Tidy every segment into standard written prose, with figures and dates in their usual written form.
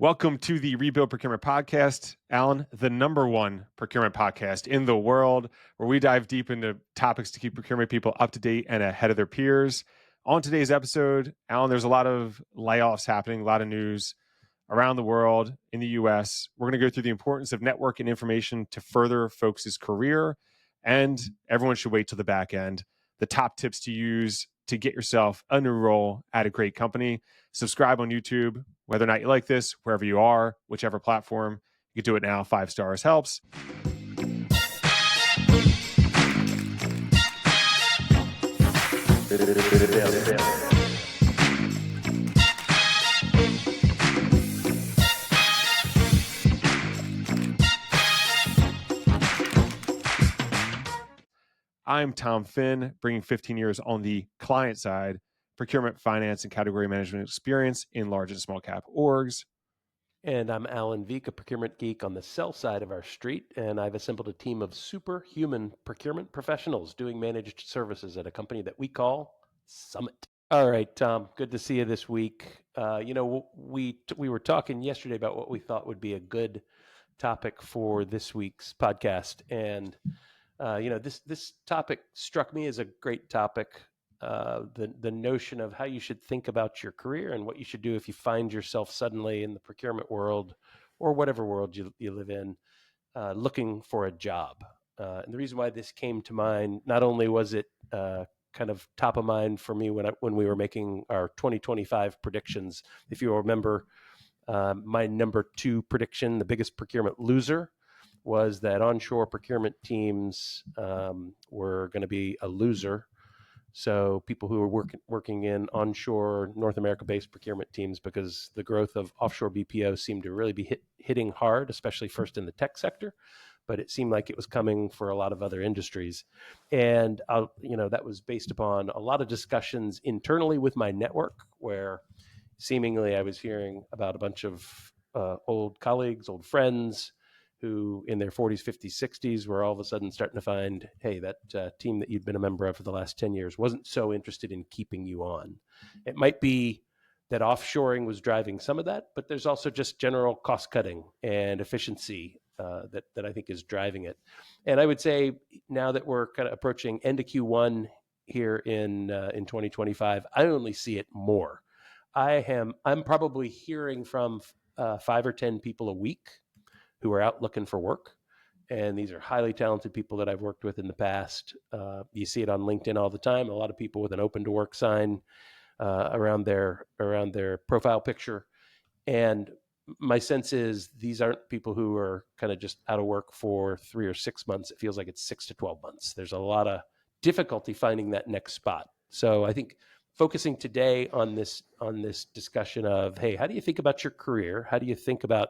Welcome to the Rebuild Procurement Podcast, Alan, the number one procurement podcast in the world, where we dive deep into topics to keep procurement people up to date and ahead of their peers. On today's episode, Alan, there's a lot of layoffs happening, a lot of news around the world, in the US. We're going to go through the importance of network and information to further folks' career, and everyone should wait till the back end. The top tips to use to get yourself a new role at a great company. Subscribe on YouTube, whether or not you like this, wherever you are, whichever platform. You can do it now. 5 stars helps. I'm Tom Finn, bringing 15 years on the client side, procurement, finance, and category management experience in large and small cap orgs. And I'm Alan Veek, a procurement geek on the sell side of our street, and I've assembled a team of superhuman procurement professionals doing managed services at a company that we call Summit. All right, Tom, good to see you this week. We were talking yesterday about what we thought would be a good topic for this week's podcast, and this topic struck me as a great topic. The notion of how you should think about your career and what you should do if you find yourself suddenly in the procurement world or whatever world you live in, looking for a job. And the reason why this came to mind, not only was it kind of top of mind for me when we were making our 2025 predictions. If you remember, my number 2 prediction, the biggest procurement loser, was that onshore procurement teams were going to be a loser. So people who are working in onshore North America-based procurement teams, because the growth of offshore BPO seemed to really be hitting hard, especially first in the tech sector, but it seemed like it was coming for a lot of other industries. And that was based upon a lot of discussions internally with my network, where seemingly I was hearing about a bunch of old colleagues, old friends, who in their 40s, 50s, 60s were all of a sudden starting to find, hey, that team that you'd been a member of for the last 10 years wasn't so interested in keeping you on. It might be that offshoring was driving some of that, but there's also just general cost cutting and efficiency that I think is driving it. And I would say now that we're kind of approaching end of Q1 here in 2025, I only see it more. I'm probably hearing from 5 or 10 people a week who are out looking for work. And these are highly talented people that I've worked with in the past. You see it on LinkedIn all the time. A lot of people with an open to work sign around their profile picture. And my sense is these aren't people who are kind of just out of work for 3 or 6 months. It feels like it's 6 to 12 months. There's a lot of difficulty finding that next spot. So I think focusing today on this discussion of, hey, how do you think about your career? How do you think about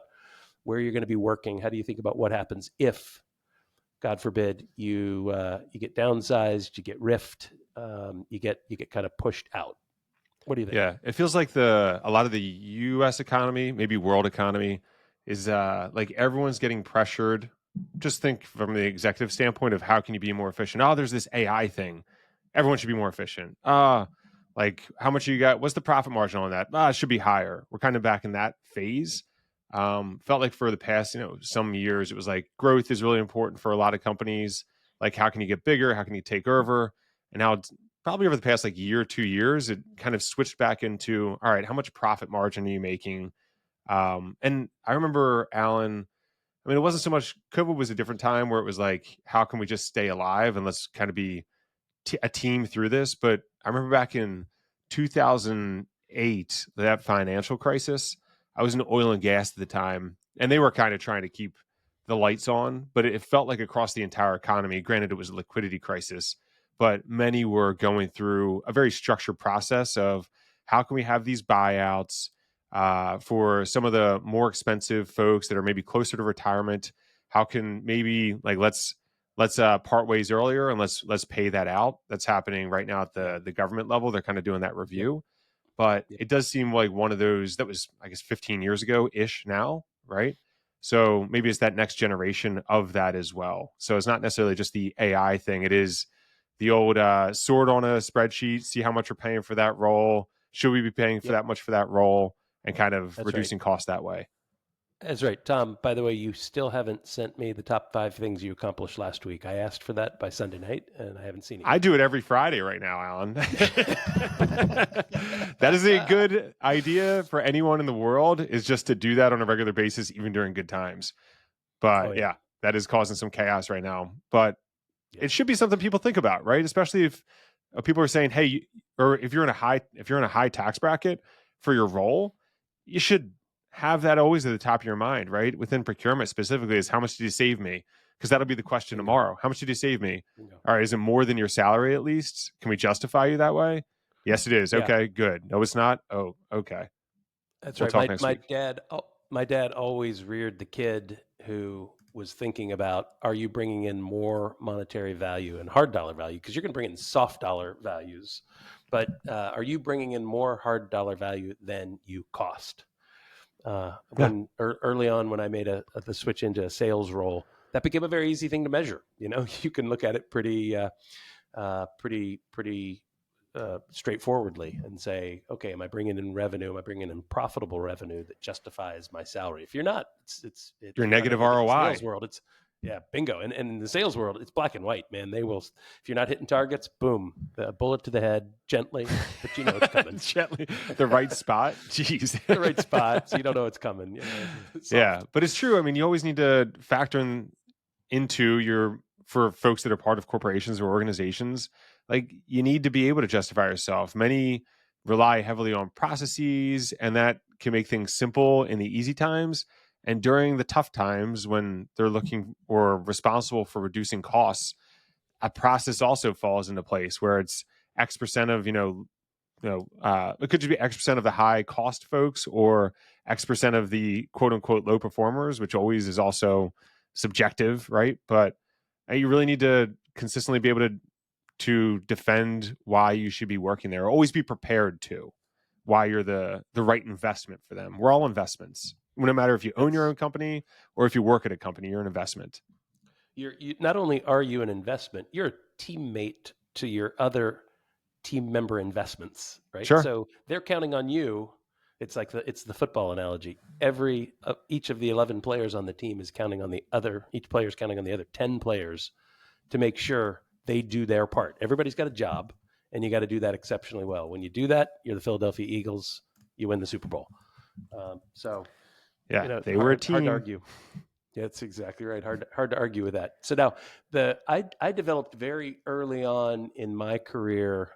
where you're going to be working? How do you think about what happens if, God forbid, you get downsized, you get riffed, you get kind of pushed out? What do you think? Yeah, it feels like a lot of the U.S. economy, maybe world economy, is like everyone's getting pressured. Just think from the executive standpoint of how can you be more efficient? Oh, there's this AI thing. Everyone should be more efficient. Like how much you got? What's the profit margin on that? It should be higher. We're kind of back in that phase. Felt like for the past, some years, it was like growth is really important for a lot of companies. Like how can you get bigger? How can you take over? And now probably over the past like year, 2 years, it kind of switched back into, all right, how much profit margin are you making? And I remember, Alan, I mean, it wasn't so much, COVID was a different time where it was like, how can we just stay alive and let's kind of be a team through this? But I remember back in 2008, that financial crisis, I was in oil and gas at the time, and they were kind of trying to keep the lights on, but it felt like across the entire economy. Granted, it was a liquidity crisis, but many were going through a very structured process of how can we have these buyouts for some of the more expensive folks that are maybe closer to retirement. How can maybe like let's part ways earlier and let's pay that out. That's happening right now at the government level. They're kind of doing that review. But it does seem like one of those that was, I guess, 15 years ago ish now, right? So maybe it's that next generation of that as well. So it's not necessarily just the AI thing. It is the old sort on a spreadsheet, see how much we're paying for that role. Should we be paying for that much for that role? And kind of That's reducing right. costs that way. That's right. Tom, by the way, you still haven't sent me the top 5 things you accomplished last week. I asked for that by Sunday night, and I haven't seen it I yet. do it every Friday right now, Alan. That is a good idea for anyone in the world, is just to do that on a regular basis, even during good times. Oh, But yeah. yeah, that is causing some chaos right now. But Yeah. it should be something people think about, right? Especially if people are saying, "Hey," or if you're in a high tax bracket for your role, you should have that always at the top of your mind, right? Within procurement specifically, is how much did you save me? Because that'll be the question Bingo. tomorrow. How much did you save me? Bingo. All right, is it more than your salary at least? Can we justify you that way? Yes, it is. Yeah. Okay, good. No, it's not. Oh, okay. That's We'll right. talk next week. My dad always reared the kid who was thinking about, are you bringing in more monetary value and hard dollar value? Because you're going to bring in soft dollar values, but are you bringing in more hard dollar value than you cost? Yeah, Early on, when I made the switch into a sales role, that became a very easy thing to measure. You know, you can look at it pretty straightforwardly and say, okay, am I bringing in revenue? Am I bringing in profitable revenue that justifies my salary? If you're not, your I negative mean, look at the sales ROI. world. It's yeah, bingo. And in the sales world, it's black and white, man. They will, if you're not hitting targets, boom, the bullet to the head, gently, but you know it's coming. Gently, the right spot. Jeez. The right spot, so you don't know it's coming. You know, Yeah, soft. but it's true. I mean, you always need to factor into your, for folks that are part of corporations or organizations, like you need to be able to justify yourself. Many rely heavily on processes, and that can make things simple in the easy times. And during the tough times when they're looking or responsible for reducing costs, a process also falls into place where it's X% of, it could just be X% of the high cost folks, or X% of the quote unquote low performers, which always is also subjective, right? But you really need to consistently be able to defend why you should be working there. Always be prepared to why you're the right investment for them. We're all investments. No matter if you own your It's own company or if you work at a company, you're an investment. you not only are you an investment, you're a teammate to your other team member investments, right? Sure. So they're counting on you. It's the football analogy. Each of the 11 players on the team is counting on the other. Each player is counting on the other 10 players to make sure they do their part. Everybody's got a job, and you got to do that exceptionally well. When you do that, you're the Philadelphia Eagles. You win the Super Bowl. So Yeah, you know, they were a hard to team. argue. Yeah, that's exactly right. Hard to argue with that. So now I developed very early on in my career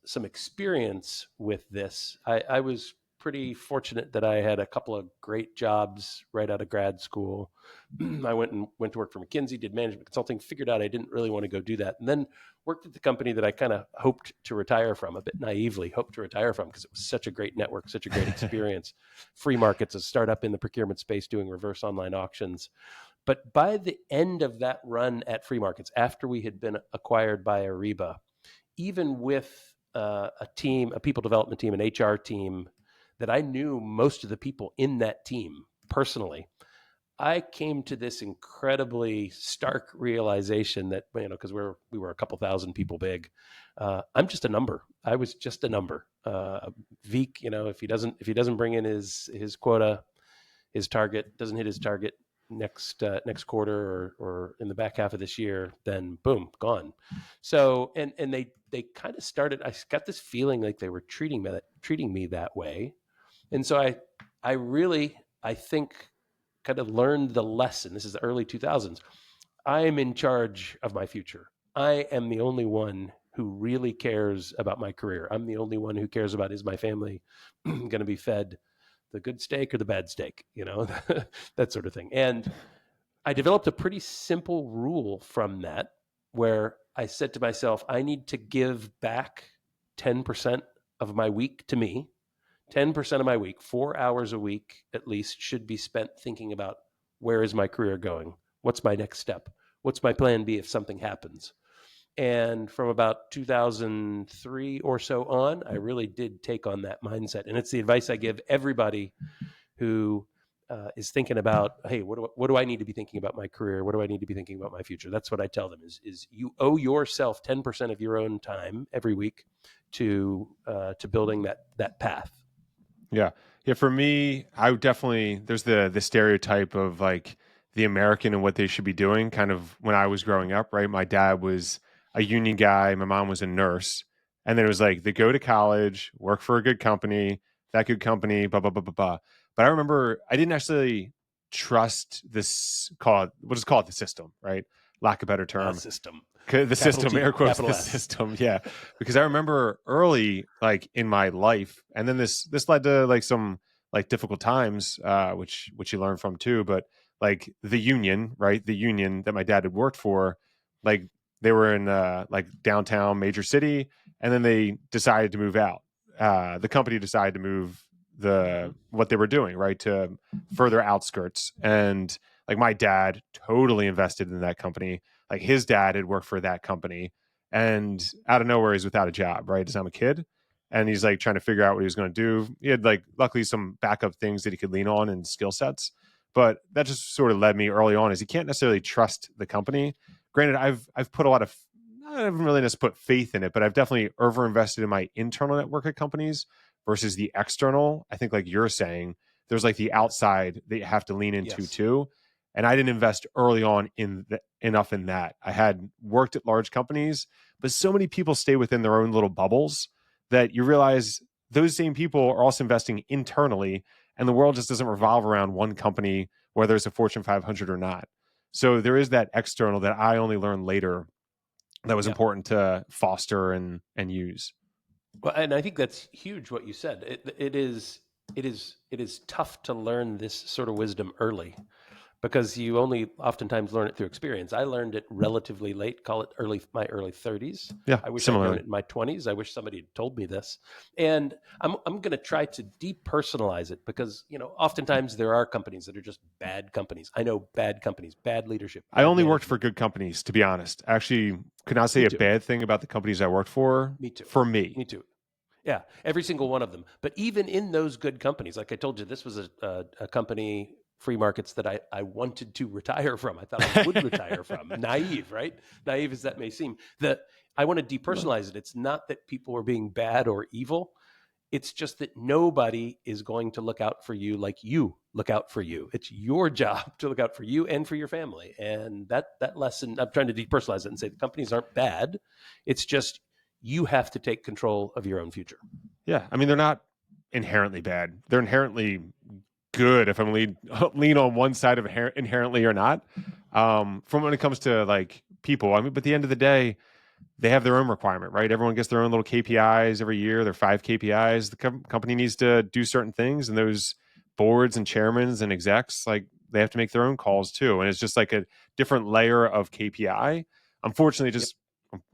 some experience with this. I was pretty fortunate that I had a couple of great jobs right out of grad school. I went to work for McKinsey, did management consulting, figured out I didn't really want to go do that, and then worked at the company that I kind of hoped to retire from, a bit naively hoped to retire from, because it was such a great network, such a great experience. Free Markets, a startup in the procurement space doing reverse online auctions. But by the end of that run at Free Markets, after we had been acquired by Ariba, even with a people development team, an HR team that I knew most of the people in that team personally, I came to this incredibly stark realization that, you know, because we were a couple thousand people big, I'm just a number. I was just a number. Veek, you know, if he doesn't bring in his quota, his target, doesn't hit his target next quarter or in the back half of this year, then boom, gone. So and they kind of started. I got this feeling like they were treating me that way, and so I really, I think, kind of learned the lesson. This is the early 2000s. I am in charge of my future. I am the only one who really cares about my career. I'm the only one who cares about, is my family going to be fed the good steak or the bad steak, you know, that sort of thing. And I developed a pretty simple rule from that, where I said to myself, I need to give back 10% of my week to me. 10% of my week, 4 hours a week at least, should be spent thinking about, where is my career going? What's my next step? What's my plan B if something happens? And from about 2003 or so on, I really did take on that mindset. And it's the advice I give everybody who is thinking about, hey, what do I need to be thinking about my career? What do I need to be thinking about my future? That's what I tell them is you owe yourself 10% of your own time every week to building that path. Yeah. Yeah, for me, I would definitely there's the stereotype of like the American and what they should be doing kind of when I was growing up, right? My dad was a union guy, my mom was a nurse. And then it was like they go to college, work for a good company, that good company, blah blah blah blah blah. But I remember I didn't actually trust this call it we'll just call it the system, right? Lack of better The term. system, The capital system, T, air quotes, capital the S. system. Yeah. Because I remember early, like in my life, and then this led to like some like difficult times, which you learn from too. But like the union, right? The union that my dad had worked for, like they were in like downtown major city, and then they decided to move out. The company decided to move Hmm. the what they were doing, right, to further outskirts. And like my dad totally invested in that company, like his dad had worked for that company, and out of nowhere he's without a job, right? As I'm a kid, and he's like trying to figure out what he was going to do. He had like luckily some backup things that he could lean on and skill sets, but that just sort of led me early on is he can't necessarily trust the company. Granted, I've put a lot of I haven't really just put faith in it, but I've definitely over invested in my internal network at companies versus the external. I think like you're saying, there's like the Yeah. outside that you have to lean into Yes. too, and I didn't invest early on enough in that. I had worked at large companies, but so many people stay within their own little bubbles that you realize those same people are also investing internally, and the world just doesn't Yeah. revolve around one company, whether it's a Fortune 500 or not. So there is that external that I only learned later that was Yeah. important to foster and use. Well, and I think that's huge what you said. It is tough to learn this sort of wisdom early because you only oftentimes learn it through experience. I learned it relatively late, call it my early 30s. Yeah, I wish I'd known similarly. it in my 20s. I wish somebody had told me this. And I'm going to try to depersonalize it because, oftentimes there are companies that are just bad companies. I know bad companies, bad leadership, I bad only worked for management. good companies, to be honest. I actually could not say Me a too. bad thing about the companies I worked Me too. for me. Me too. Yeah, every single one of them. But even in those good companies, like I told you, this was a company, free markets, that I wanted to retire from. I thought I would retire from. Naive, right? Naive as that may seem. That I want to depersonalize it. It's not that people are being bad or evil. It's just that nobody is going to look out for you like you look out for you. It's your job to look out for you and for your family. And that lesson, I'm trying to depersonalize it and say the companies aren't bad. It's just you have to take control of your own future. Yeah, I mean they're not inherently bad. They're inherently good if I'm lean on one side of inherently or not. From when it comes to like people, I mean, but at the end of the day, they have their own requirement, right? Everyone gets their own little KPIs every year. They're 5 KPIs. The company needs to do certain things, and those boards and chairmans and execs, like they have to make their own calls too. And it's just like a different layer of KPI. Unfortunately, Yep. just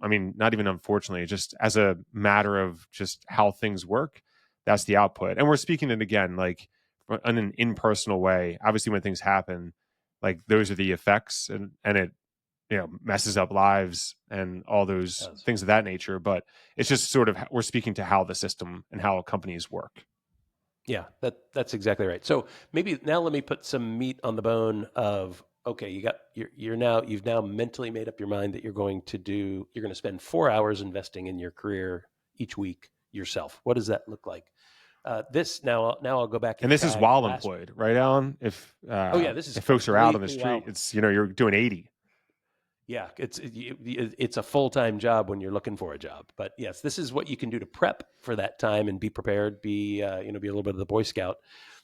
I mean, not even unfortunately, just as a matter of just how things work, that's the output. And we're speaking it again, like in an impersonal way. Obviously, when things happen, like those are the effects, and it messes up lives and all It those does. things of that nature. But it's just sort of we're speaking to how the system and how companies work. Yeah, that's exactly right. So maybe now let me put some meat on the bone of okay, you've now mentally made up your mind that you're going to spend 4 hours investing in your career each week yourself. What does that look like? This now I'll go back And and this is tag while last. employed, right, Alan? Oh yeah, this is If folks are out on the completely street, wild. it's you're doing 80. Yeah, it's a full-time job when you're looking for a job. But yes, this is what you can do to prep for that time and be prepared. Be a little bit of the Boy Scout.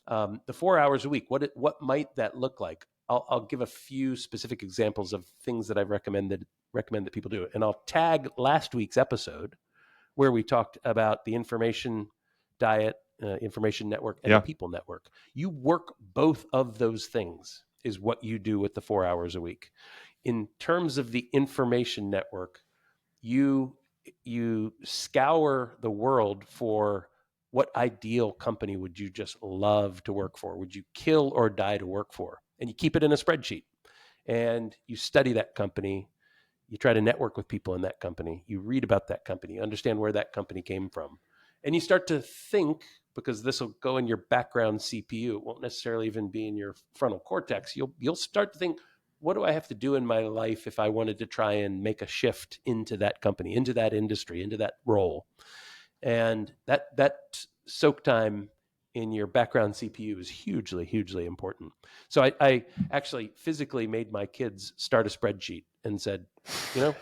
The 4 hours a week. What might that look like? I'll give a few specific examples of things that I've recommend that people do, and I'll tag last week's episode where we talked about the information diet, information network, and the Yeah, people network. You work both of those things is what you do with the 4 hours a week. In terms of the information network, you you scour the world for what ideal company would you just love to work for? Would you kill or die to work for? And you keep it in a spreadsheet. And you study that company. You try to network with people in that company. You read about that company. You understand where that company came from. And you start to think, because this will go in your background CPU. It won't necessarily even be in your frontal cortex. You'll start to think, what do I have to do in my life if I wanted to try and make a shift into that company, into that industry, into that role? And that soak time in your background CPU is hugely, hugely important. So I actually physically made my kids start a spreadsheet and said, you know,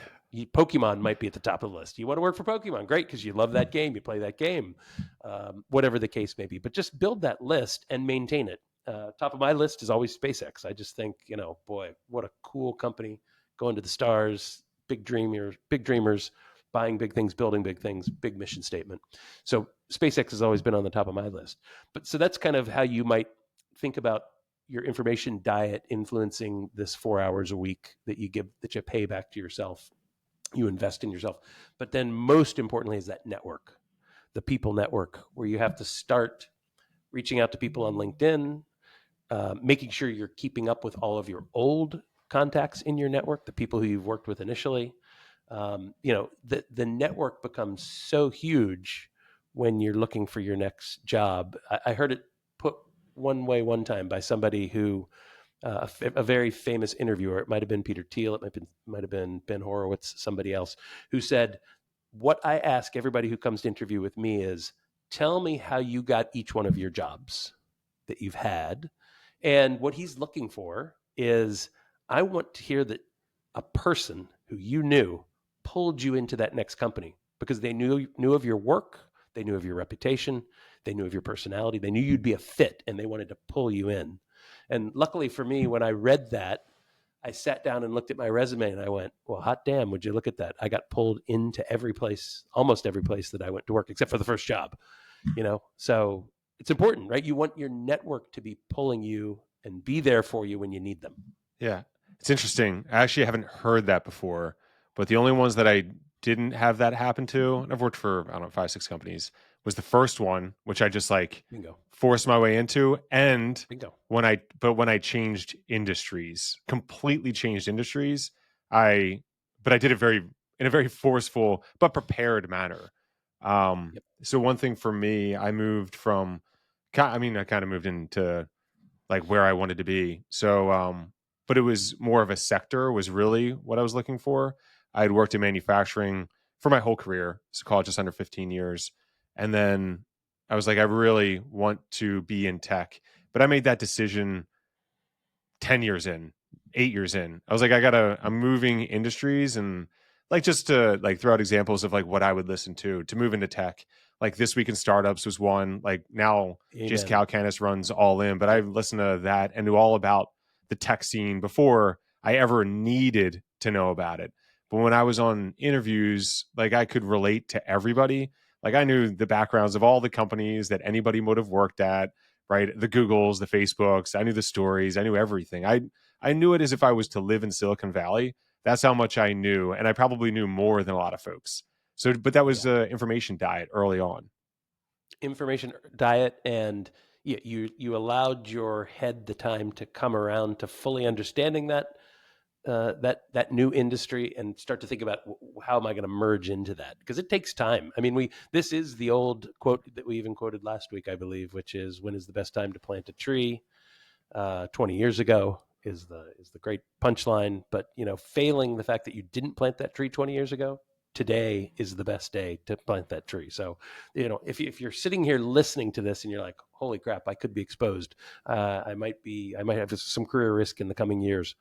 Pokemon might be at the top of the list. You want to work for Pokemon? Great, because you love that game. You play that game, whatever the case may be. But just build that list and maintain it. Top of my list is always SpaceX. I just think, boy, what a cool company, going to the stars, big dreamers, buying big things, building big things, big mission statement. So SpaceX has always been on the top of my list. But so that's kind of how you might think about your information diet influencing this 4 hours a week that you pay back to yourself, you invest in yourself. But then most importantly is that network, the people network, where you have to start reaching out to people on LinkedIn, making sure you're keeping up with all of your old contacts in your network, the people who you've worked with initially. The network becomes so huge when you're looking for your next job. I heard it put one way one time by somebody who, a very famous interviewer, it might have been Peter Thiel, it might have been Ben Horowitz, somebody else, who said, what I ask everybody who comes to interview with me is, tell me how you got each one of your jobs that you've had. And what he's looking for is, I want to hear that a person who you knew pulled you into that next company because they knew of your work, they knew of your reputation, they knew of your personality, they knew you'd be a fit, and they wanted to pull you in. And luckily for me, when I read that, I sat down and looked at my resume and I went, well, hot damn, would you look at that? I got pulled into every place, almost every place that I went to work, except for the first job, So it's important, right? You want your network to be pulling you and be there for you when you need them. Yeah. It's interesting. I actually haven't heard that before, but the only ones that I didn't have that happen to, and I've worked for, I don't know, 5, 6 companies, was the first one, which I just Bingo. forced my way into. And Bingo. when I changed industries, completely changed industries, I did it in a very forceful but prepared manner. Yep. So one thing for me, I kind of moved into like where I wanted to be. So, but it was more of a sector was really what I was looking for. I had worked in manufacturing for my whole career, so call it just under 15 years. And then I was like, I really want to be in tech. But I made that decision 10 years in, 8 years in. I was like, I'm moving industries, and like just to like throw out examples of like what I would listen to move into tech. Like This Week in Startups was one. Like now Jason Amen. Calacanis runs All In, but I listened to that and knew all about the tech scene before I ever needed to know about it. But when I was on interviews, like I could relate to everybody. Like I knew the backgrounds of all the companies that anybody would have worked at, right? The Googles, the Facebooks. I knew the stories. I knew everything. I knew it as if I was to live in Silicon Valley. That's how much I knew, and I probably knew more than a lot of folks. So, but that was Yeah. information diet early on. Information diet, and you allowed your head the time to come around to fully understanding that new industry and start to think about, how am I going to merge into that? Because it takes time. I mean, this is the old quote that we even quoted last week, I believe, which is, when is the best time to plant a tree? 20 years ago is the great punchline. But failing the fact that you didn't plant that tree 20 years ago, today is the best day to plant that tree. So if you're sitting here listening to this and you're like, holy crap, I could be exposed, I might have some career risk in the coming years,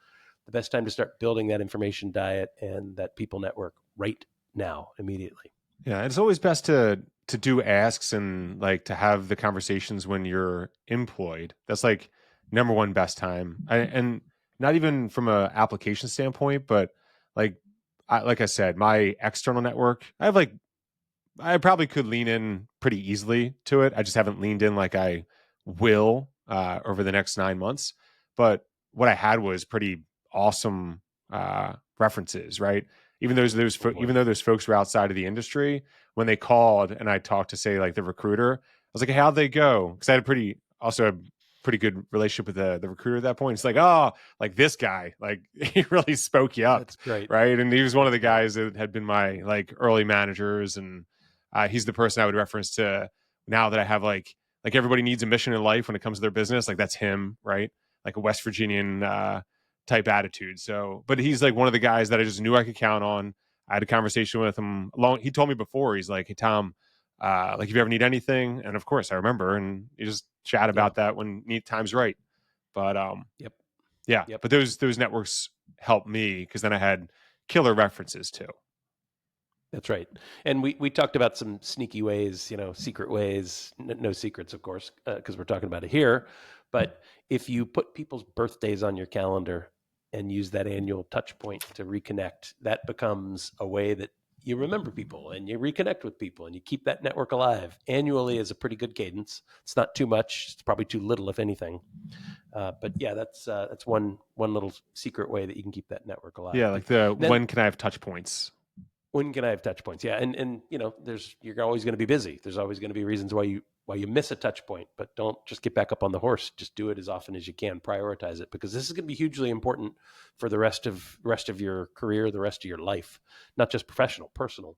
the best time to start building that information diet and that people network right now, immediately. Yeah, it's always best to do asks and like to have the conversations when you're employed. That's like number one best time. And not even from a application standpoint, but like like I said, my external network, I probably could lean in pretty easily to it. I just haven't leaned in like I will over the next 9 months. But what I had was pretty awesome references, right? Oh boy. Even though those folks were outside of the industry, when they called and I talked to say like the recruiter, I was like, hey, how'd they go? Because I had a pretty good relationship with the recruiter at that point. It's like, oh, like this guy, like he really spoke you up, That's great. right? And he was one of That's the great. guys that had been my like early managers, and he's the person I would reference to now that I have like everybody needs a mission in life when it comes to their business. Like that's him, right? Like a West Virginian type attitude. So, but he's like one of the guys that I just knew I could count on. I had a conversation with him long. He told me before, he's like, hey, Tom, Like, if you ever need anything, and of course I remember, and you just chat Yeah. about that when need time's right. But Yep. yeah, Yep. but those networks helped me because then I had killer references too. That's right. And we talked about some sneaky ways, secret ways, no secrets, of course, because we're talking about it here. But if you put people's birthdays on your calendar and use that annual touch point to reconnect, that becomes a way that you remember people and you reconnect with people and you keep that network alive. Annually is a pretty good cadence. It's not too much. It's probably too little, if anything. But yeah, that's one little secret way that you can keep that network alive. Yeah, like the Then when can I have touch points? when can I have touch points? Yeah, and you're always going to be busy. There's always going to be reasons why you miss a touch point, but don't just get back up on the horse. Just do it as often as you can. Prioritize it because this is going to be hugely important for the rest of your career, the rest of your life, not just professional, personal.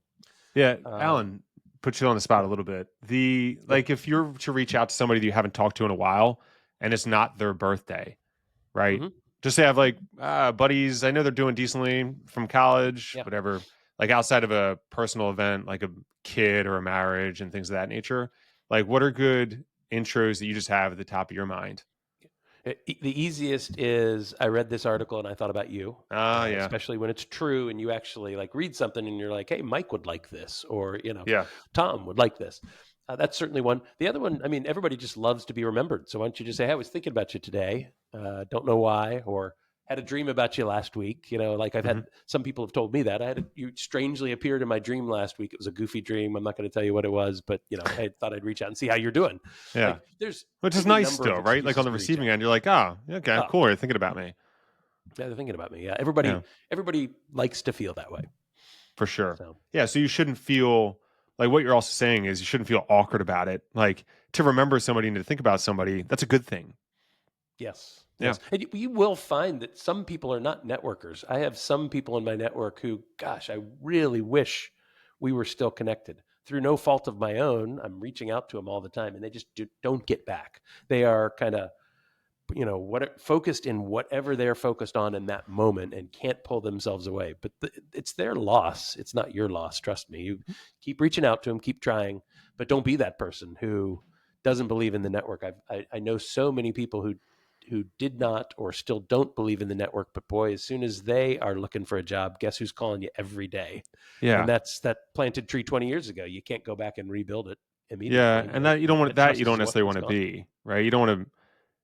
Yeah, Um, Alan, put you on the spot yeah. a little bit. The Yep. like if you're to reach out to somebody that you haven't talked to in a while and it's not their birthday, right? Hmm. Just say I have like buddies. I know they're doing decently from college, Yeah. whatever. Like outside of a personal event, like a kid or a marriage and things of that nature. Like, what are good intros that you just have at the top of your mind? The easiest is I read this article and I thought about you, Ah, yeah, especially when it's true and you actually like read something and you're like, hey, Mike would like this, or yeah. Tom would like this. That's certainly one. The other one, I mean, everybody just loves to be remembered. So why don't you just say, hey, I was thinking about you today, don't know why, or had a dream about you last week. Like I've Hmm. had some people have told me that you strangely appeared in my dream last week. It was a goofy dream. I'm not going to tell you what it was, but I thought I'd reach out and see how you're doing. Yeah. Like there's Which is any nice number still, of right? Like on excuses the to reach receiving out. end, you're like, oh, okay, Oh, cool. You're thinking about me. yeah, they're thinking about me. Yeah, Yeah, everybody likes to feel that way. for sure. So Yeah. So you shouldn't feel like what you're also saying is you shouldn't feel awkward about it. Like to remember somebody and to think about somebody, that's a good thing. yes, Yeah. yes, and you will find that some people are not networkers. I have some people in my network who, gosh, I really wish we were still connected. Through no fault of my own, I'm reaching out to them all the time, and they just don't get back. They are kind of what focused in whatever they're focused on in that moment and can't pull themselves away, but it's their loss. It's not your loss. Trust me. You keep reaching out to them, keep trying, but don't be that person who doesn't believe in the network. I know so many people who did not or still don't believe in the network, but boy, as soon as they are looking for a job, guess who's calling you every day? And Yeah. that's that planted tree 20 years ago. You can't go back and rebuild it Yeah. immediately. And that you don't want That that you trust don't is what necessarily is want to gone. be, right? You don't want to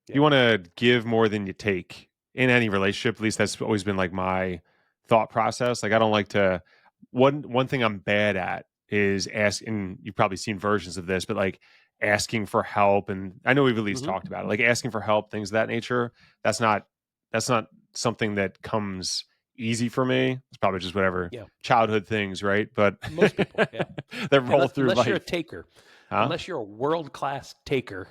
Yeah. you want to give more than you take in any relationship. At least that's always been like my thought process. Like I don't like to one thing I'm bad at is asking. You've probably seen versions of this, but like asking for help. And I know we've at least Hmm. talked about it, like asking for help, things of that nature. That's not that's not something that comes easy for me. It's probably just whatever Yeah. childhood things, right? But Most people. Yeah. that roll through Unless you're a life, taker, huh? unless you're a world class taker,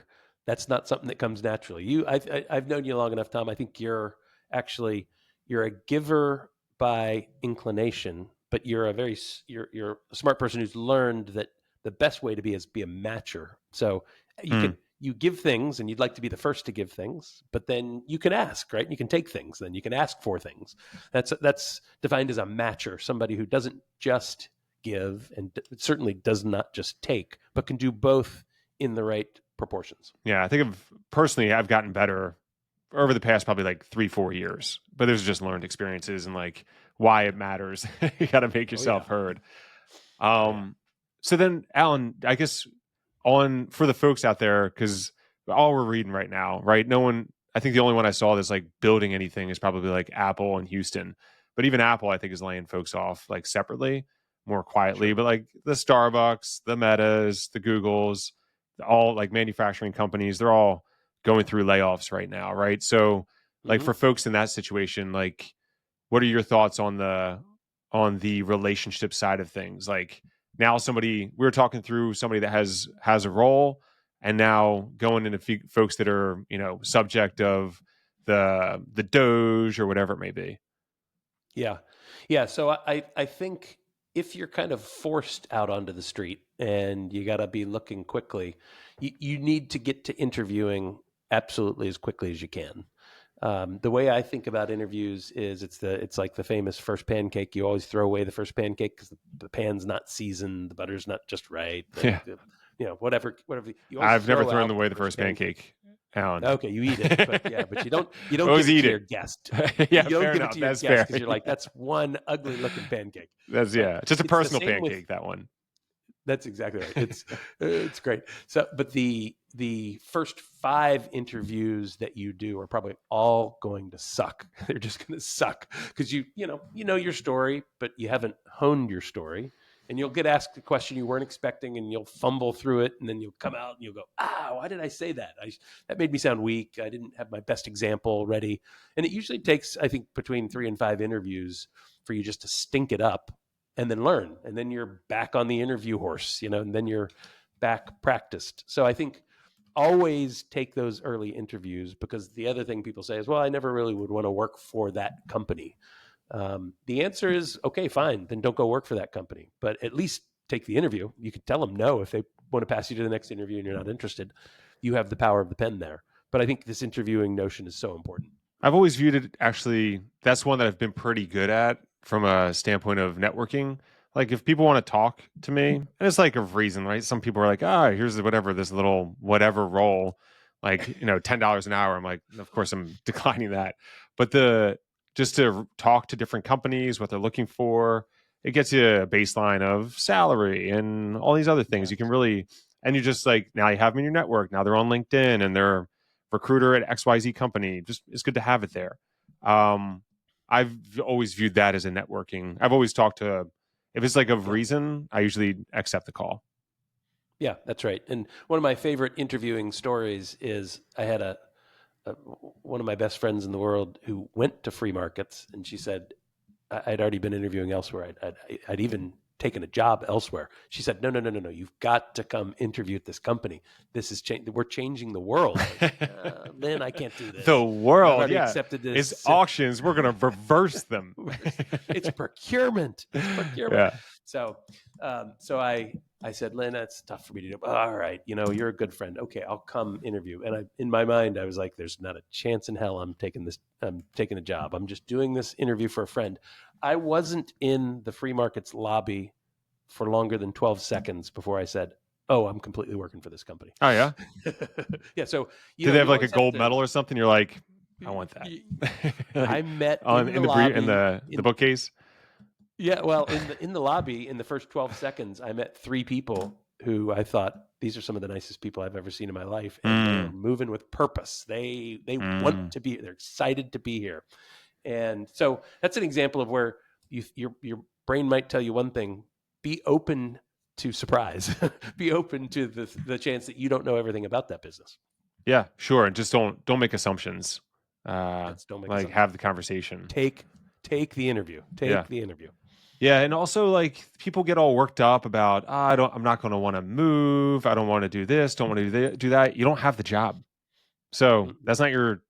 that's not something that comes naturally. I've known you long enough, Tom. I think you're a giver by inclination, but you're a smart person who's learned that the best way to be is be a matcher. So Mm, you give things and you'd like to be the first to give things, but then you can ask, right? You can take things, then you can ask for things. That's defined as a matcher, somebody who doesn't just give and certainly does not just take, but can do both in the right proportions. yeah, I think of personally, I've gotten better over the past probably like 3 4 years, but there's just learned experiences and like why it matters. You got to make Oh yeah. yourself heard. Oh yeah. So then Alan, I guess on for the folks out there, because all we're reading right now, right? No one, I think the only one I saw that's like building anything is probably like Apple and Houston, but even Apple I think is laying folks off like separately, more quietly, Sure. but like the Starbucks, the Metas, the Googles, all like manufacturing companies, they're all going through layoffs right now, right? So like Hmm. for folks in that situation, like what are your thoughts on the relationship side of things? Like now somebody we were talking through somebody that has a role and now going into folks that are, subject of the doge or whatever it may be. Yeah. Yeah. So I think if you're kind of forced out onto the street and you got to be looking quickly, you need to get to interviewing absolutely as quickly as you can. The way I think about interviews is it's like the famous first pancake. You always throw away the first pancake because the pan's not seasoned, the butter's not just right, Yeah. whatever you always I've never throw thrown out away the the first first pancake. pancake, Alan. Okay, you eat it, but you don't give Always it eat to your it. guest. Yeah, You don't fair give it enough. to your That's guest fair. because you're like, that's one ugly looking pancake. That's But just a it's the personal same with pancake, that one. that's exactly right. It's great. So, but the first 5 interviews that you do are probably all going to suck. They're just going to suck because you know your story, but you haven't honed your story, and you'll get asked a question you weren't expecting, and you'll fumble through it, and then you'll come out and you'll go, why did I say that? That made me sound weak. I didn't have my best example ready, and it usually takes, I think, between 3 and 5 interviews for you just to stink it up and then learn, and then you're back on the interview horse, and then you're back practiced. So I think always take those early interviews, because the other thing people say is, well, I never really would want to work for that company. The answer is, okay, fine, then don't go work for that company, but at least take the interview. You could tell them no if they want to pass you to the next interview and you're not interested. You have the power of the pen there. But I think this interviewing notion is so important. I've always viewed it, actually, that's one that I've been pretty good at from a standpoint of networking. Like, if people want to talk to me, and it's like a reason, right? Some people are like, here's this little whatever role, like, $10 an hour. I'm like, of course I'm declining that. But just to talk to different companies, what they're looking for, it gets you a baseline of salary and all these other things. Yeah. You can really, and you just like, now you have them in your network. Now they're on LinkedIn and they're recruiter at XYZ company. Just it's good to have it there. I've always viewed that as a networking. I've always talked to, if it's like of reason, I usually accept the call. Yeah, that's right. And one of my favorite interviewing stories is I had one of my best friends in the world who went to free markets, and she said, I'd already been interviewing elsewhere. I'd even taken a job elsewhere. She said, no. You've got to come interview at this company. This is we're changing the world. Man, I can't do this. The I've world, already yeah. accepted this. It's auctions. We're going to reverse them. It's procurement. It's procurement. Yeah. So I said, Lynn, that's tough for me to do. All right, you're a good friend. Okay, I'll come interview. And in my mind, I was like, there's not a chance in hell I'm taking a job. I'm just doing this interview for a friend. I wasn't in the free markets lobby for longer than 12 seconds before I said, oh, I'm completely working for this company. Oh, yeah? Yeah, so do they have like a gold medal or something? You're like, I want that. Like, I met in the lobby, in the bookcase. Yeah, well, in the lobby, in the first 12 seconds, I met 3 people who I thought, these are some of the nicest people I've ever seen in my life, and they are moving with purpose. They want to be. They're excited to be here, and so that's an example of where your brain might tell you one thing. Be open to surprise. Be open to the chance that you don't know everything about that business. Yeah, sure. And just don't make assumptions. Don't make assumptions. Have the conversation. Take the interview. Take the interview. Yeah, and also like people get all worked up about I'm not going to want to move. I don't want to do this. Don't want to do that. You don't have the job, so that's not your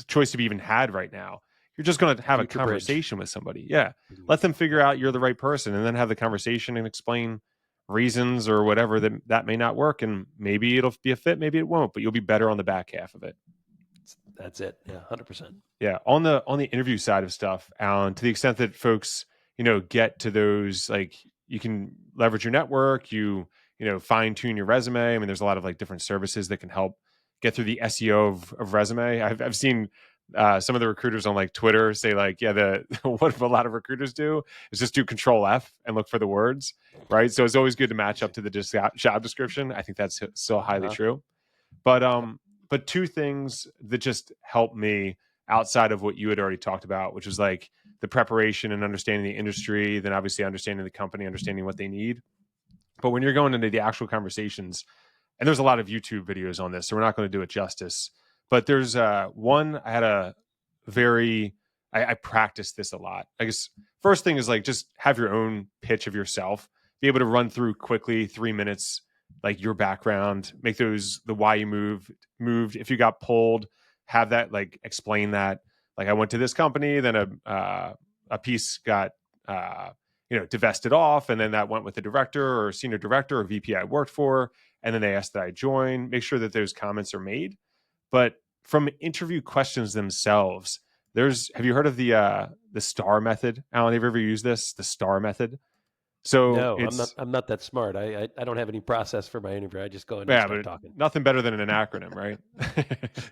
choice to be even had right now. You're just going to have a conversation with somebody. Yeah, let them figure out you're the right person, and then have the conversation and explain reasons or whatever that may not work, and maybe it'll be a fit, maybe it won't, but you'll be better on the back half of it. That's it. Yeah, 100%. Yeah, on the interview side of stuff, Alan, to the extent that folks get to those, like, you can leverage your network, fine tune your resume. I mean, there's a lot of like different services that can help get through the SEO of resume. I've seen some of the recruiters on like Twitter say like, yeah, what a lot of recruiters do is just do Control F and look for the words, right? So it's always good to match up to the job description. I think that's so highly true. But 2 things that just helped me outside of what you had already talked about, which was like the preparation and understanding the industry, then obviously understanding the company, understanding what they need. But when you're going into the actual conversations, and there's a lot of YouTube videos on this, so we're not going to do it justice. But there's one, I had I practiced this a lot. I guess first thing is like just have your own pitch of yourself, be able to run through quickly 3 minutes, like your background, make the why you moved. If you got pulled, have that, like explain that. Like, I went to this company, then a piece got divested off, and then that went with the director or senior director or VP I worked for, and then they asked that I join. Make sure that those comments are made. But from interview questions themselves, have you heard of the STAR method? Alan, have you ever used this? The STAR method. So No, I'm not. it's I'm not that smart. I don't have any process for my interview. I just go in and yeah, start but talking. nothing better than an acronym, right?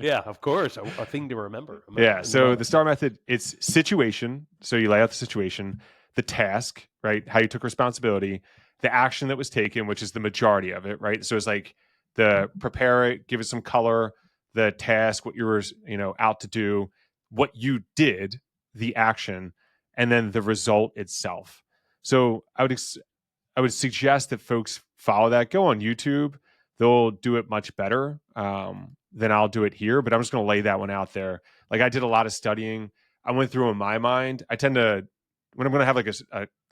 Yeah, of course, a thing to remember Yeah. in the So the moment. STAR method, it's situation. So you lay out the situation, the task, right? How you took responsibility, the action that was taken, which is the majority of it, right? So it's like the prepare it, give it some color, the task, what you were, out to do, what you did, the action, and then the result itself. So I would suggest that folks follow that. Go on YouTube; they'll do it much better than I'll do it here. But I'm just going to lay that one out there. Like I did a lot of studying. I went through in my mind. I tend to when I'm going to have like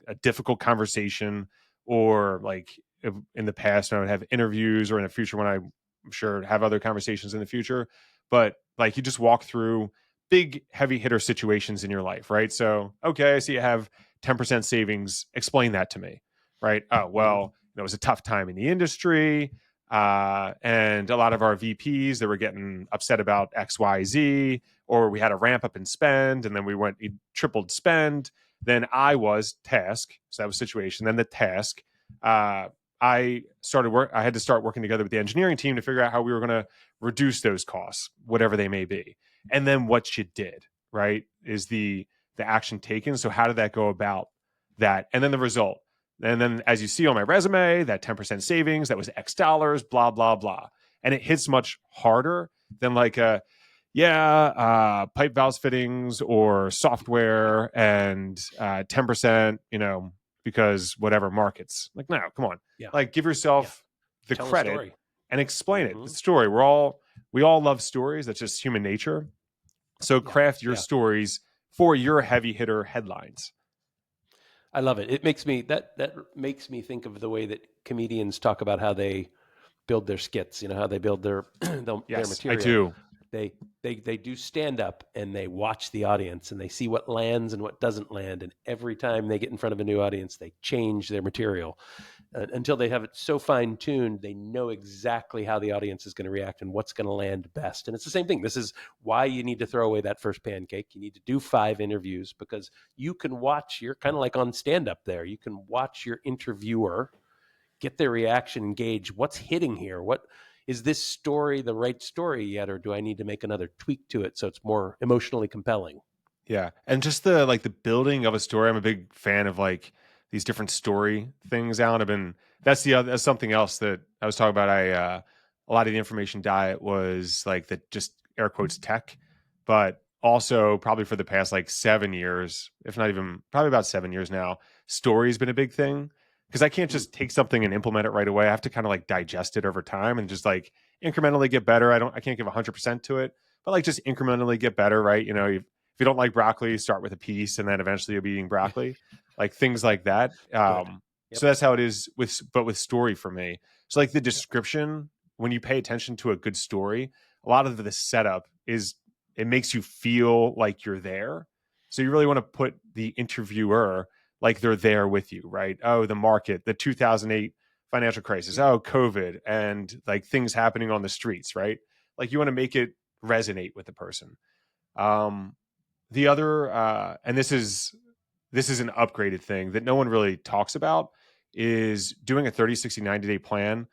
a difficult conversation, or like in the past when I would have interviews, or in the future when I'm sure have other conversations in the future. But like you just walk through big heavy hitter situations in your life, right? So okay, so you have 10% savings. Explain that to me, right? Oh, Hmm. well, it was a tough time in the industry. And a lot of our VPs that were getting upset about XYZ, or we had a ramp up in spend, and then we tripled spend. Then I was task. So that was situation. Then the task. I started work. I had to start working together with the engineering team to figure out how we were going to reduce those costs, whatever they may be. And then what you did, right, is the action taken. So how did that go about that? And then the result. And then, as you see on my resume, that 10% savings, that was X dollars, blah, blah, blah. And it hits much harder than like pipe valves fittings or software and 10%, because whatever markets. Like, no, come on. Yeah, Like, give yeah. yourself the Tell a credit story. and explain it. The Hmm. story. We all love stories. That's just human nature. So Yeah, craft your yeah. stories for your heavy hitter headlines. I love it. It makes me that makes me think of the way that comedians talk about how they build their skits. How they build their Yes, I material. do. They they do stand up and they watch the audience and they see what lands and what doesn't land. And every time they get in front of a new audience, they change their material until they have it so fine tuned, they know exactly how the audience is going to react and what's going to land best. And it's the same thing. This is why you need to throw away that first pancake. You need to do 5 interviews because you can watch, you're kind of like on stand up there. You can watch your interviewer, get their reaction, engage what's hitting here. What is this story the right story yet? Or do I need to make another tweak to it so it's more emotionally compelling? Yeah. And just the building of a story. I'm a big fan of like these different story things, Alan. That's something else that I was talking about. A lot of the information diet was like the just air quotes tech, but also probably for the past like 7 years, if not even probably about 7 years now, story's been a big thing. Because I can't Hmm. just take something and implement it right away. I have to kind of like digest it over time and just like incrementally get better. I can't give 100% to it, but like just incrementally get better, right? If you don't like broccoli, start with a piece, and then eventually you'll be eating broccoli, like things like that. Good. So Yep. that's how it is with story for me. So like the Yep. description, when you pay attention to a good story, a lot of the setup is it makes you feel like you're there. So you really want to put the interviewer like they're there with you, right? Oh, the market, the 2008 financial crisis, oh, COVID, and like things happening on the streets, right? Like you want to make it resonate with the person. Um, the other, and this is an upgraded thing that no one really talks about, is doing a 30, 60, 90-day plan Mm,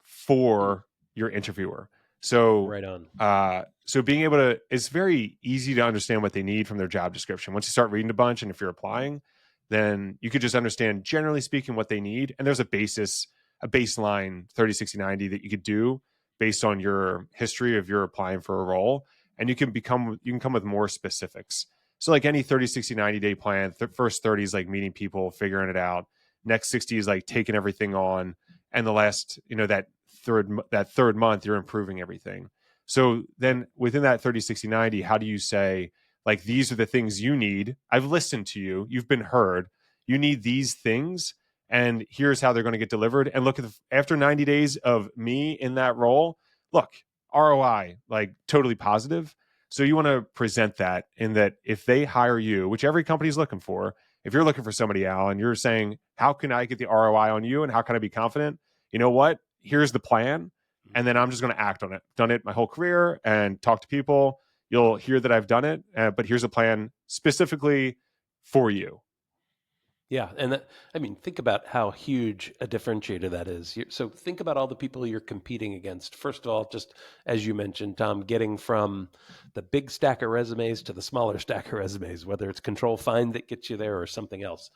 for your interviewer. So, right on. so being able to, it's very easy to understand what they need from their job description. Once you start reading a bunch, and if you're applying, then you could just understand, generally speaking, what they need. And there's a baseline 30, 60, 90 that you could do based on your history of your applying for a role. And you can come with more specifics. So like any 30, 60, 90-day plan, first 30 is like meeting people, figuring it out. Next 60 is like taking everything on. And the last, that third month, you're improving everything. So Yep. then within that 30, 60, 90, how do you say, like, these are the things you need? I've listened to you. You've been heard. You need these things. And here's how they're going to get delivered. And look after 90 days of me in that role, look, ROI, like totally positive. So you want to present that in that if they hire you, which every company is looking for, if you're looking for somebody, Al, and you're saying, how can I get the ROI on you and how can I be confident? You know what? Here's the plan. and then I'm just going to act on it. Done it my whole career and talk to people. You'll hear that I've done it, but here's a plan specifically for you. Yeah, and that, I mean, think about how huge a differentiator that is. So think about all the people you're competing against. First of all, just as you mentioned, Tom, getting from the big stack of resumes to the smaller stack of resumes, whether it's control find that gets you there or something else.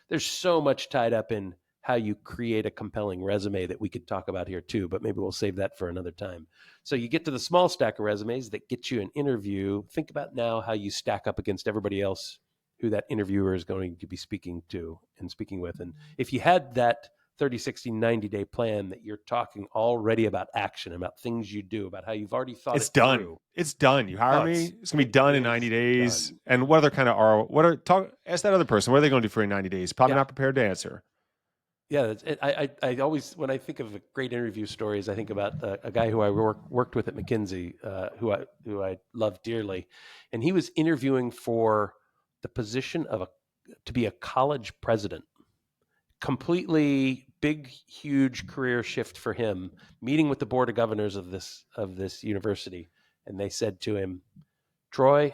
There's so much tied up in how you create a compelling resume that we could talk about here too, but maybe we'll save that for another time. So you get to the small stack of resumes that get you an interview. Think about now how you stack up against everybody else who that interviewer is going to be speaking to and speaking with. And if you had that 30, 60, 90-day plan that you're talking already about action, about things you do, about how you've already thought It's it done. through. It's done. You hire Oh, me. It's gonna be it done in 90 is days. done. And what other kind of are what are talk? Ask that other person. What are they going to do for you in 90 days? Probably Yeah. not prepared to answer. Yeah, I always, when I think of great interview stories, I think about a guy who I worked with at McKinsey, who I love dearly, and he was interviewing for the position of to be a college president. Completely big, huge career shift for him. Meeting with the board of governors of this university, and they said to him, "Troy,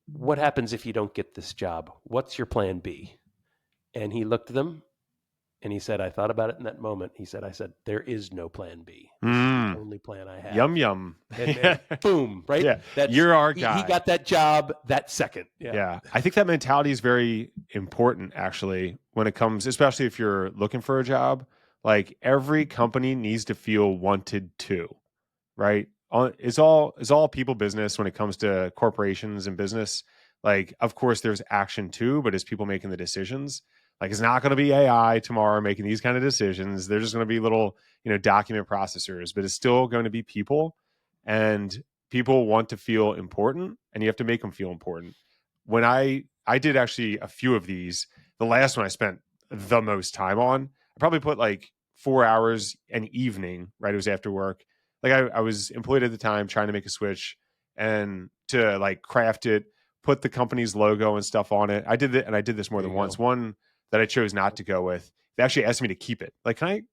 what happens if you don't get this job? What's your plan B?" And he looked at them and he said, I thought about it in that moment. I said, there is no plan B. This is the only plan I Yum have. yum. And boom, right? Yeah, That's you're our he guy. got that job that second. Yeah. Yeah, I think that mentality is very important, actually, when it comes, especially if you're looking for a job. Like every company needs to feel wanted too, right? It's all people business when it comes to corporations and business. Like, of course, there's action too, but it's people making the decisions. Like, it's not going to be AI tomorrow making these kind of decisions. They're just going to be little, document processors, but it's still going to be people, and people want to feel important, and you have to make them feel important. When I did actually a few of these, the last one I spent the most time on, I probably put like 4 hours an evening. Right, it was after work. Like I was employed at the time trying to make a switch and to like craft it, put the company's logo and stuff on it. I did it, and I did this more There than you once. go. One that I chose not to go with, they actually asked me to keep it. Like, can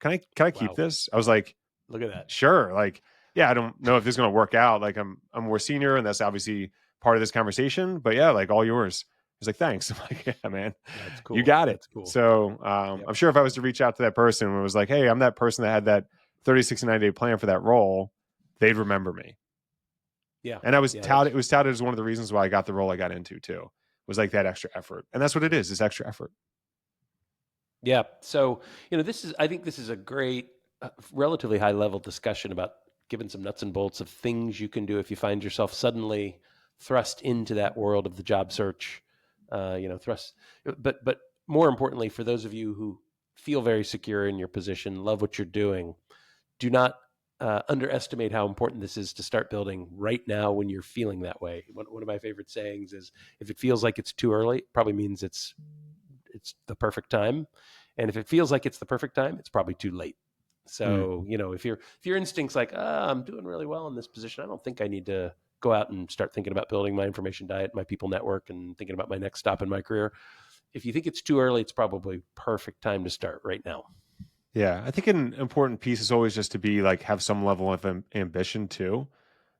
I keep Wow. this? I was like, Look at that. sure. Like, yeah, I don't know if this is going to work out. Like, I'm more senior, and that's obviously part of this conversation. But yeah, like all yours. He's like, thanks. I'm like, yeah, man, That's you cool. got it. That's cool. So Yep. I'm sure if I was to reach out to that person and was like, hey, I'm that person that had that 30, 60, 90-day plan for that role, they'd remember me. Yeah. And I was Yeah. touted. It was touted as one of the reasons why I got the role I got into too. Was like that extra effort, and that's what it is. It's extra effort. Yeah. So, I think this is a great, relatively high level discussion about giving some nuts and bolts of things you can do if you find yourself suddenly thrust into that world of the job search. But more importantly, for those of you who feel very secure in your position, love what you're doing, do not underestimate how important this is to start building right now when you're feeling that way. One of my favorite sayings is, if it feels like it's too early, it probably means it's the perfect time. And if it feels like it's the perfect time, it's probably too late. So, if your instinct's like, I'm doing really well in this position, I don't think I need to go out and start thinking about building my information diet, my people network, and thinking about my next stop in my career. If you think it's too early, it's probably perfect time to start right now. Yeah, I think an important piece is always just to be like have some level of ambition too,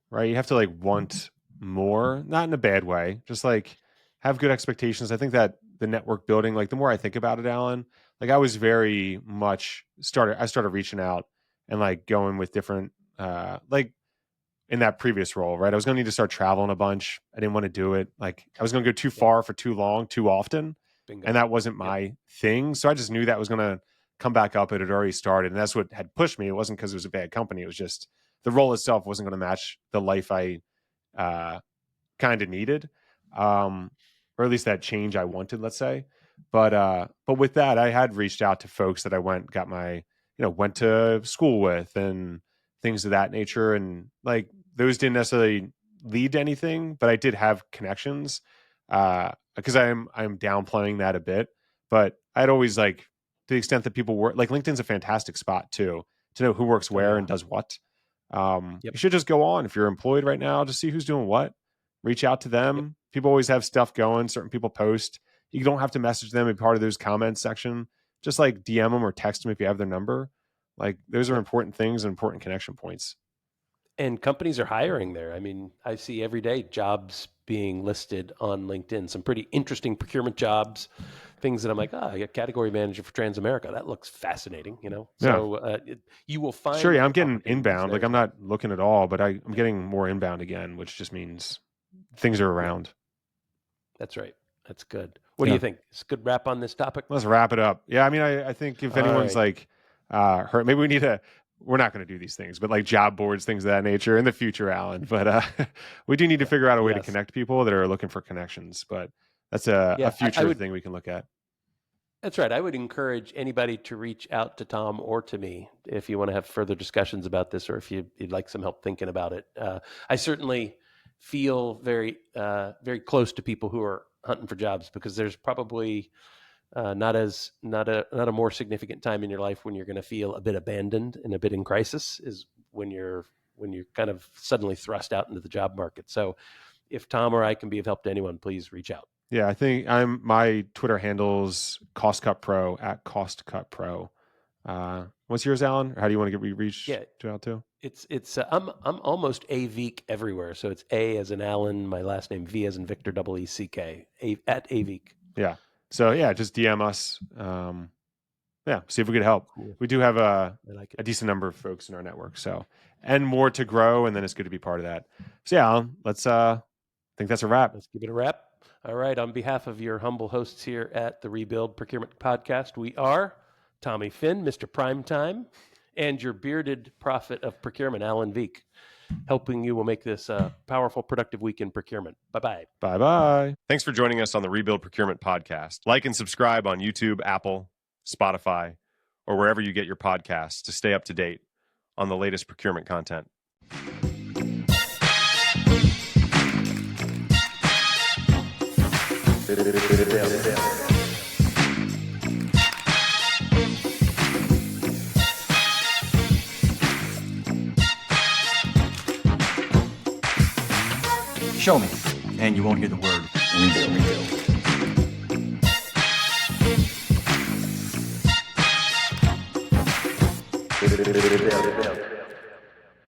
right? You have to like want more, not in a bad way, just like have good expectations. I think that the network building, like the more I think about it, Alan, like I was very much I started reaching out and like going with different, like in that previous role, right? I was going to need to start traveling a bunch. I didn't want to do it. Like I was going to go too Yep. far for too long, too often. And Bingo. that wasn't Yep. my thing. So I just knew that was going to come back up. It had already started. And that's what had pushed me. It wasn't because it was a bad company. It was just the role itself wasn't going to match the life I uh, kind of needed, or at least that change I wanted, let's say. But with that, I had reached out to folks that I went to school with and things of that nature, and like those didn't necessarily lead to anything, but I did have connections because I'm downplaying that a bit, but I'd always like to the extent that people work like LinkedIn's a fantastic spot too to know who works Oh, where yeah. and does what. Yep. You should just go on if you're employed right now, just see who's doing what, reach out to Yep. them. People always have stuff going. Certain people post. You don't have to message them, be part of those comments section. Just like DM them or text them if you have their number. Like those are Yep. important things and important connection points. And companies are hiring there. I mean, I see every day jobs being listed on LinkedIn, some pretty interesting procurement jobs, things that I'm like, I got category manager for Transamerica. That looks fascinating, you know? Yeah. So you will Sure. find Yeah. I'm getting opportunities inbound. there Like as I'm well. not looking at all, but I'm Yeah. getting more inbound again, which just means things are Yeah, around. that's right. That's good. What do Yeah. you think? It's a good wrap on this topic. Let's wrap it up. Yeah. I mean, I think if All anyone's right. like hurt, maybe we need we're not going to do these things, but like job boards, things of that nature in the future, Alan. But we do need to Yeah. figure out a way to Yes. connect people that are looking for connections. But that's a Yeah. I future would. thing we can look at. That's right. I would encourage anybody to reach out to Tom or to me if you want to have further discussions about this, or if you'd like some help thinking about it. I certainly feel very close to people who are hunting for jobs, because there's probably not a more significant time in your life when you're going to feel a bit abandoned and a bit in crisis, is when you're kind of suddenly thrust out into the job market. So if Tom or I can be of help to anyone, please reach out. Yeah, I think my Twitter handles Cost Cut Pro at Cost Cut Pro. What's yours, Alan? Or how do you want to get reached Yeah, out to? it's I'm almost a Veek everywhere. So it's A as in Alan, my last name, V as in Victor, ECK, at Aveek. Yeah. So yeah, just DM us. Yeah, see if we could help. Cool. We do have I like a it. decent number of folks in our network, so and more to grow, and then it's good to be part of that. So yeah, Alan, let's think that's a wrap. Let's give it a wrap. All right. On behalf of your humble hosts here at the Rebuild Procurement Podcast, we are Tommy Finn, Mr. Primetime, and your bearded prophet of procurement, Alan Veek. Helping you will make this a powerful, productive week in procurement. Bye-bye. Bye-bye. Thanks for joining us on the Rebuild Procurement Podcast. Like and subscribe on YouTube, Apple, Spotify, or wherever you get your podcasts to stay up to date on the latest procurement content. Show me, and you won't hear the word rebuild.